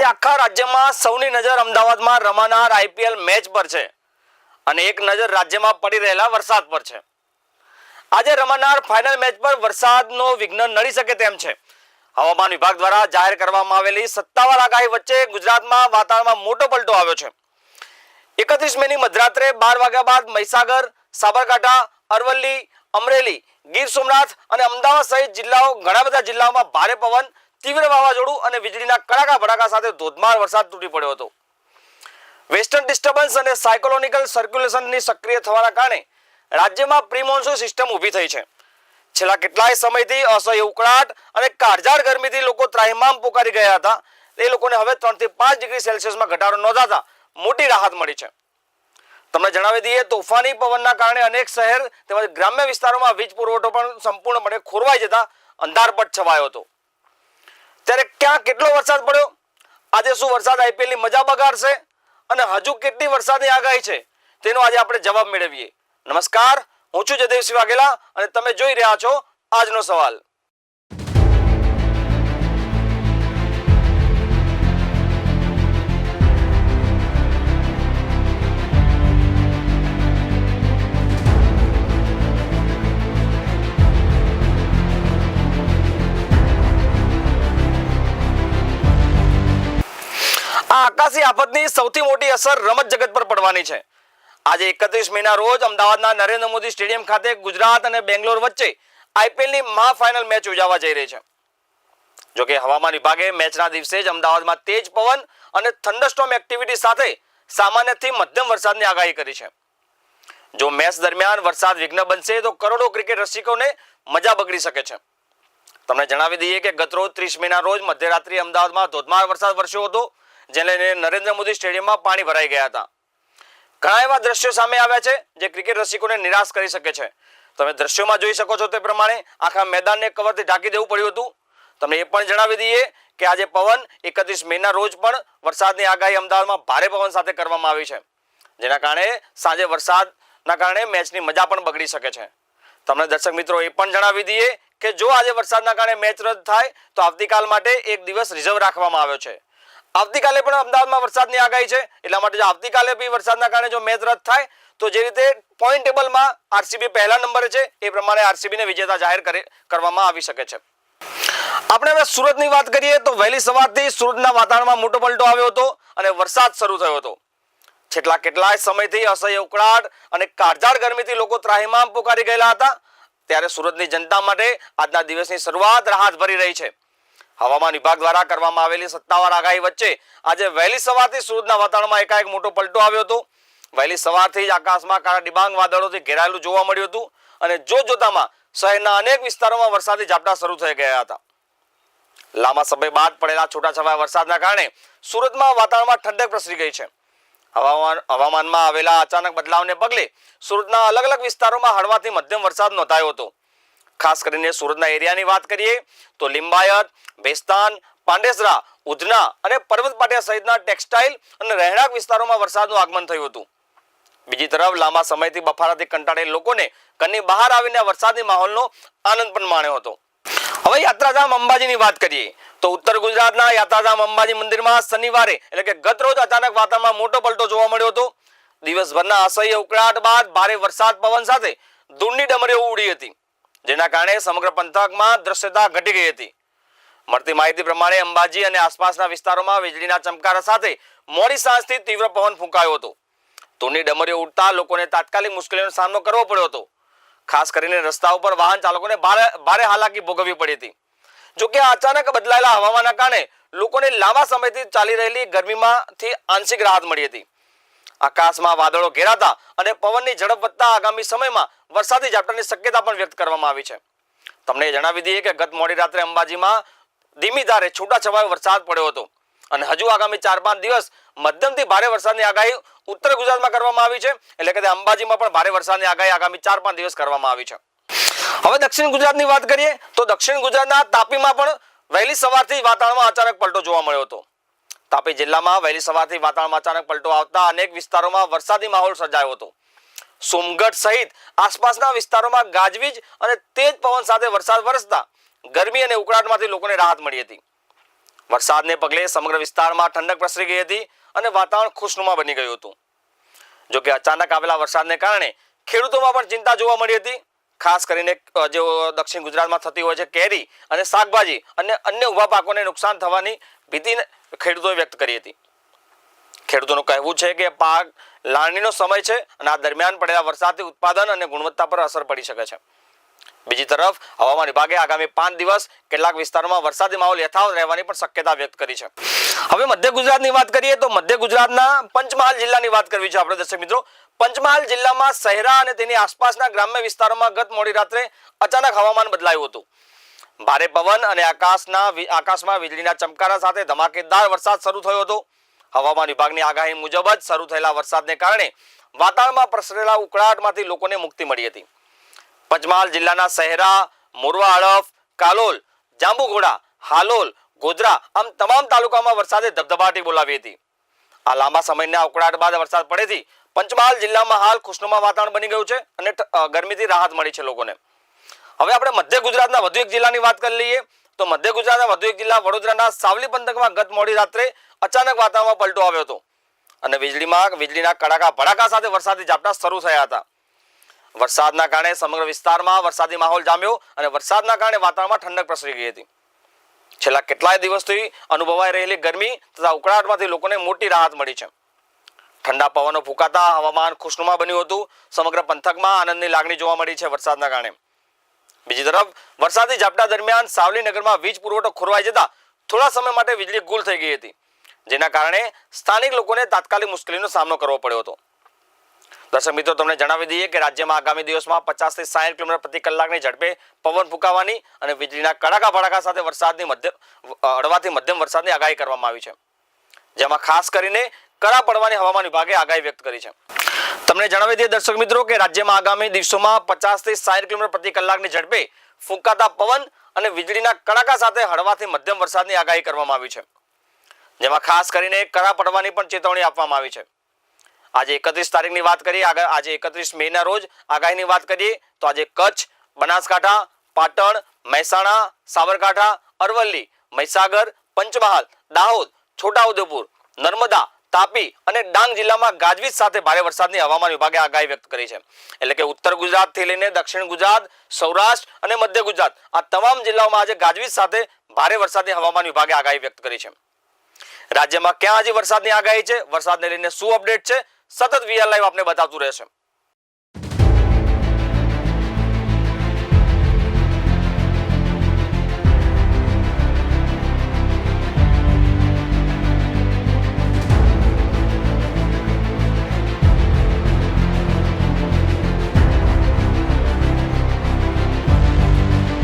આખા રાજ્યમાં સૌની નજર અમદાવાદમાં રમાનાર આઈપીએલ મેચ પર છે અને એક નજર રાજ્યમાં પડી રહેલા વરસાદ પર છે. આજે રમાનાર ફાઇનલ મેચ પર વરસાદનો વિઘ્ન નડી શકે તેમ છે. હવામાન વિભાગ દ્વારા જાહેર કરવામાં આવેલી સત્તાવાર આગાહી વચ્ચે ગુજરાતમાં વાતાવરણમાં મોટો પલટો આવ્યો છે. 31 મેની મધરાત્રે 12 વાગ્યા બાદ મહીસાગર, સાબરકાંઠા, અરવલ્લી, અમરેલી, ગીર સોમનાથ અને અમદાવાદ સહિત ઘણા બધા જિલ્લાઓમાં ભારે પવન, તીવ્ર વાવાઝોડું અને વીજળીના કડાકા ભડાકા સાથે ધોધમાર વરસાદ તૂટી પડ્યો હતો. વેસ્ટર્ન ડિસ્ટર્બન્સ અને સાયકોલોનિકલ સર્ક્યુલેશનની સક્રિય થવાના કારણે રાજ્યમાં પ્રી મોન્સૂન સિસ્ટમ ઊભી થઈ છે. છેલ્લા કેટલાય સમયથી અસહ્ય ઉકળાટ અને કાળઝાળ ગરમીથી લોકો ત્રાહિમામ પોકારી ગયા હતા. એ લોકોને હવે 3 થી 5 ડિગ્રી સેલ્સિયસમાં ઘટાડો નોંધાતા મોટી રાહત મળી છે. તમને જણાવી દઈએ, તોફાની પવનના કારણે અનેક શહેર તેમજ ગ્રામ્ય વિસ્તારોમાં વીજ પુરવઠો પણ સંપૂર્ણપણે ખોરવાઈ જતા અંધારપટ છવાયો હતો. ત્યારે ક્યાં કેટલો વરસાદ પડ્યો, આજે શું વરસાદ આઈપીએલની મજા બગાડશે અને હજુ કેટલી વરસાદની આગાહી છે, તેનો આજે આપણે જવાબ મેળવીએ. નમસ્કાર, હું છું જયદેવસિંહ વાઘેલા અને તમે જોઈ રહ્યા છો આજનો સવાલ. આ આકાશી આફતની સૌથી મોટી અસર રમત જગત પર પડવાની છે. આજે 31 મેના રોજ અમદાવાદના નરેન્દ્ર મોદી સ્ટેડિયમ ખાતે ગુજરાત અને બેંગ્લોર વચ્ચે આઈપીએલની મહાફાઇનલ મેચ યોજાવા જઈ રહી છે. જોકે હવામાન વિભાગે મેચના દિવસે જ અમદાવાદમાં તેજ પવન અને થંડરસ્ટોર્મ એક્ટિવિટી સાથે સામાન્યથી મધ્યમ વરસાદની આગાહી કરી છે. જો મેચ દરમિયાન વરસાદ વિઘ્ન બનશે તો કરોડો ક્રિકેટ રસિકોને મજા બગડી શકે છે. તમને જણાવી દઈએ કે ગતરોજ 30 મેના રોજ મધ્યરાત્રિએ અમદાવાદમાં ધોધમાર વરસાદ વરસ્યો હતો, જેને લઈને નરેન્દ્ર મોદી સ્ટેડિયમમાં પાણી ભરાઈ ગયા હતા. ઘણા એવા દ્રશ્યો સામે આવ્યા છે જે ક્રિકેટ રસિકોને નિરાશ કરી શકે છે. તમે દ્રશ્યોમાં જોઈ શકો છો તે પ્રમાણે આખા મેદાનને કવરથી ઢાંકી દેવું પડ્યું હતું. તમને એ પણ જણાવી દઈએ કે આજે પવન 31 મેના રોજ પણ વરસાદની આગાહી અમદાવાદમાં ભારે પવન સાથે કરવામાં આવી છે, જેના કારણે સાંજે વરસાદના કારણે મેચની મજા પણ બગડી શકે છે. તમને દર્શક મિત્રો એ પણ જણાવી દઈએ કે જો આજે વરસાદના કારણે મેચ રદ થાય તો આવતીકાલ માટે એક દિવસ રિઝર્વ રાખવામાં આવ્યો છે. આવતીકાલે પણ અમદાવાદમાં વરસાદની આગાહી છે, એટલા માટે જો આવતીકાલે બી વરસાદના કારણે જો મેચ રદ થાય તો જે રીતે પોઈન્ટ ટેબલમાં આરસીબી પહેલા નંબરે છે એ પ્રમાણે આરસીબીને વિજેતા જાહેર કરવામાં આવી શકે છે. આપણે હવે સુરતની વાત કરીએ તો વહેલી સવારથી સુરતના વાતાવરણમાં મોટો પલટો આવ્યો હતો અને વરસાદ શરૂ થયો હતો. છેલ્લા કેટલાય સમયથી અસહ્ય ઉકળાટ અને કાળઝાળ ગરમીથી લોકો ત્રાહિમામ પોકારી ગયેલા હતા. ત્યારે સુરતની જનતા માટે આજના દિવસની શરૂઆત રાહત ભરી રહી છે. હવામાન વિભાગ દ્વારા કરવામાં આવેલી સત્તાવાર આગાહી વચ્ચે આજે વહેલી સવારથી સુરતના વાતાવરણમાં એકાએક મોટો પલટો આવ્યો હતો. વહેલી સવારથી જ આકાશમાં કાળા ડિબાંગ વાદળોથી ઘેરાયેલું જોવા મળ્યું હતું અને જોતજોતામાં શહેરના અનેક વિસ્તારોમાં વરસાદી ઝાપટા શરૂ થઈ ગયા હતા. લાંબા સમય બાદ પડેલા છૂટાછવાયા વરસાદના કારણે સુરતમાં વાતાવરણમાં ઠંડક પ્રસરી ગઈ છે. હવામાનમાં આવેલા અચાનક બદલાવને પગલે સુરતના અલગ અલગ વિસ્તારોમાં હળવાથી મધ્યમ વરસાદ નોંધાયો હતો. ખાસ કરીને સુરતના એરિયાની વાત કરીએ તો લિંબાયત, ભેસ્તાન, પાંડેસરા, ઉધના અને પર્વત પાટિયા સહિતના ટેક્સટાઇલ અને રહેણાંક વિસ્તારોમાં વરસાદનું આગમન થયું હતું. બીજી તરફ લાંબા સમયથી બફારાથી કંટાળેલ લોકોને ઘરની બહાર આવીને વરસાદની માહોલનો આનંદ પણ માણ્યો હતો. હવે યાત્રાધામ અંબાજીની વાત કરીએ તો ઉત્તર ગુજરાતના યાત્રાધામ અંબાજી મંદિરમાં શનિવારે એટલે કે ગત રોજ અચાનક વાતાવરણમાં મોટો પલટો જોવા મળ્યો હતો. દિવસભરના અસહ્ય ઉકળાટ બાદ ભારે વરસાદ પવન સાથે ધૂળની ડમરીઓ ઉડી હતી, જેના કારણે સમગ્ર પંથકમાં દ્રશ્યતા ઘટી ગઈ હતી. મળતી માહિતી પ્રમાણે અંબાજી અને આસપાસના વિસ્તારોમાં વીજળીના ચમકારા સાથે મોડી સાંજથી તીવ્ર પવન ફૂંકાયો હતો. ધૂળની ડમરીઓ ઉડતા લોકોને તાત્કાલિક મુશ્કેલીનો સામનો કરવો પડ્યો હતો. ખાસ કરીને રસ્તા ઉપર વાહન ચાલકોને ભારે હાલાકી ભોગવવી પડી હતી. જોકે અચાનક બદલાયેલા હવામાનના કારણે લોકોને લાંબા સમયથી ચાલી રહેલી ગરમીમાંથી આંશિક રાહત મળી હતી. આકાશમાં વાદળો ઘેરાતા અને પવનની ઝડપ વધતા આગામી સમયમાં વરસાદી ઝાપટાની શક્યતા પણ વ્યક્ત કરવામાં આવી છે. તમને જણાવી દઈએ કે ગત મોડી રાત્રે અંબાજીમાં ધીમી ધારે છૂટાછવાયો વરસાદ પડ્યો હતો અને હજુ આગામી 4-5 દિવસ મધ્યમથી ભારે વરસાદની આગાહી ઉત્તર ગુજરાતમાં કરવામાં આવી છે. એટલે કે અંબાજીમાં પણ ભારે વરસાદની આગાહી આગામી 4-5 દિવસ કરવામાં આવી છે. હવે દક્ષિણ ગુજરાતની વાત કરીએ તો દક્ષિણ ગુજરાતના તાપીમાં પણ વહેલી સવારથી વાતાવરણમાં અચાનક પલટો જોવા મળ્યો હતો. તાપી જિલ્લામાં વહેલી સવારથી વાતાવરણમાં અચાનક પલટો આવતા અનેક વિસ્તારોમાં વરસાદી માહોલ સર્જાયો હતો. સોમગઢ સહિત આસપાસના વિસ્તારોમાં ગાજવીજ અને તેજ પવન સાથે વરસાદ વરસતા ગરમી અને ઉકળાટમાંથી લોકોને રાહત મળી હતી. વરસાદને પગલે સમગ્ર વિસ્તારમાં ઠંડક પ્રસરી ગઈ હતી અને વાતાવરણ ખુશનુમા બની ગયું હતું. જો કે અચાનક આવેલા વરસાદને કારણે ખેડૂતોમાં પણ ચિંતા જોવા મળી હતી. ખાસ કરીને જે દક્ષિણ ગુજરાતમાં થતી હોય છે કેરી અને શાકભાજી અને અન્ય ઊભા પાકોને નુકસાન થવાની ભીતિ ખેડૂતોએ વ્યક્ત કરી હતી. ખેડૂતોનું કહેવું છે કે પાક લાવણીનો સમય છે અને આ દરમિયાન પડેલા વરસાદથી ઉત્પાદન અને ગુણવત્તા પર અસર પડી શકે છે. બીજી તરફ હવામાન વિભાગે આગામી 5 દિવસ કેટલાક વિસ્તારોમાં વરસાદી માહોલ યથાવત રહેવાની પણ શક્યતા વ્યક્ત કરી છે. હવે મધ્ય ગુજરાતની વાત કરીએ તો મધ્ય ગુજરાતના પંચમહાલ જિલ્લાની વાત કરવી છે આપણે દર્શક મિત્રો. પંચમહાલ જિલ્લામાં શહેરા અને તેની આસપાસના ગ્રામ્ય વિસ્તારોમાં ગત મોડી રાત્રે અચાનક હવામાન બદલાયું હતું. ભારે પવન અને આકાશમાં વીજળીના ચમકારા સાથે ધમાકેદાર વરસાદ શરૂ થયો હતો. હવામાન વિભાગની આગાહી મુજબ જ શરૂ થયેલા વરસાદને કારણે વાતાવરણમાં પ્રસરેલા ઉકળાટમાંથી લોકોને મુક્તિ મળી હતી. પંચમહાલ જિલ્લાના શહેરા, મોરવા હડફ, કાલોલ, જાંબુઘોડા, હાલોલ, ગોધરા આમ તમામ તાલુકામાં વરસાદે ધબધબાટી બોલાવી હતી. આ લાંબા સમયના ઉકળાટ બાદ વરસાદ પડેથી પંચમહાલ જિલ્લામાં હાલ ખુશનુમા વાતાવરણ બની ગયું છે અને ગરમીથી રાહત મળી છે લોકોને. હવે આપણે મધ્ય ગુજરાતના વધુ એક જિલ્લાની વાત કરી લઈએ તો મધ્ય ગુજરાતના વધુ એક જિલ્લા વડોદરાના સાવલી પંથકમાં ગત મોડી રાત્રે અચાનક વાતાવરણમાં પલટો આવ્યો હતો અને વીજળીના કડાકા ભડાકા સાથે વરસાદી ઝાપટા શરૂ થયા હતા. વરસાદના કારણે સમગ્ર વિસ્તારમાં વરસાદી માહોલ જામ્યો અને વરસાદના કારણે વાતાવરણમાં ઠંડક પ્રસરી ગઈ હતી. છેલ્લા કેટલાય દિવસથી અનુભવાઈ રહેલી ગરમી તથા ઉકળાટમાંથી લોકોને મોટી રાહત મળી છે. ઠંડા પવનો ફૂંકાતા હવામાન ખુશનુમા બન્યું હતું. સમગ્ર પંથકમાં આનંદની લાગણી જોવા મળી છે વરસાદના કારણે. બીજી તરફ વરસાદી ઝાપટા દરમિયાન સાવલી નગરમાં વીજ પુરવઠો ખોરવાઈ જતા થોડા સમય માટે વીજળી ગુલ થઈ ગઈ હતી, જેના કારણે સ્થાનિક લોકોને તાત્કાલિક મુશ્કેલીનો સામનો કરવો પડ્યો હતો. દર્શક મિત્રો, તમને જણાવી દઈએ કે રાજ્યમાં આગામી દિવસમાં 50 થી 60 કિલોમીટર પ્રતિ કલાકની ઝડપે પવન ફૂંકાવાની અને વીજળીના કડાકા ભડાકા સાથે હળવાથી મધ્યમ વરસાદની આગાહી કરવામાં આવી છે, જેમાં ખાસ કરીને કરા પડવાની હવામાન વિભાગે આગાહી વ્યક્ત કરી છે. તમને જણાવી દઈએ દર્શક મિત્રો કે રાજ્યમાં આગામી દિવસોમાં 50 થી 60 કિલોમીટર પ્રતિ કલાકની ઝડપે ફૂંકાતા પવન અને વીજળીના કડાકા સાથે હળવાથી મધ્યમ વરસાદની આગાહી કરવામાં આવી છે, જેમાં ખાસ કરીને કરા પડવાની પણ ચેતવણી આપવામાં આવી છે. આજે 31 તારીખની વાત કરીએ, આજે 31 મેના રોજ આગાહીની વાત કરીએ તો આજે કચ્છ, બનાસકાંઠા, પાટણ, મહેસાણા, સાબરકાંઠા, અરવલ્લી, મહીસાગર, પંચમહાલ, દાહોદ, છોટાઉદેપુર, નર્મદા, તાપી અને ડાંગ જિલ્લામાં ગાજવીજ સાથે ભારે વરસાદની હવામાન વિભાગે આગાહી વ્યક્ત કરી છે. એટલે કે ઉત્તર ગુજરાતથી લઈને દક્ષિણ ગુજરાત, સૌરાષ્ટ્ર અને મધ્ય ગુજરાત આ તમામ જિલ્લાઓમાં આજે ગાજવીજ સાથે ભારે વરસાદની હવામાન વિભાગે આગાહી વ્યક્ત કરી છે. રાજ્યમાં ક્યાં હજી વરસાદની આગાહી છે, વરસાદને લઈને શું અપડેટ છે, સતત વીઆર લાઈવ આપને બતાવતું રહેશે.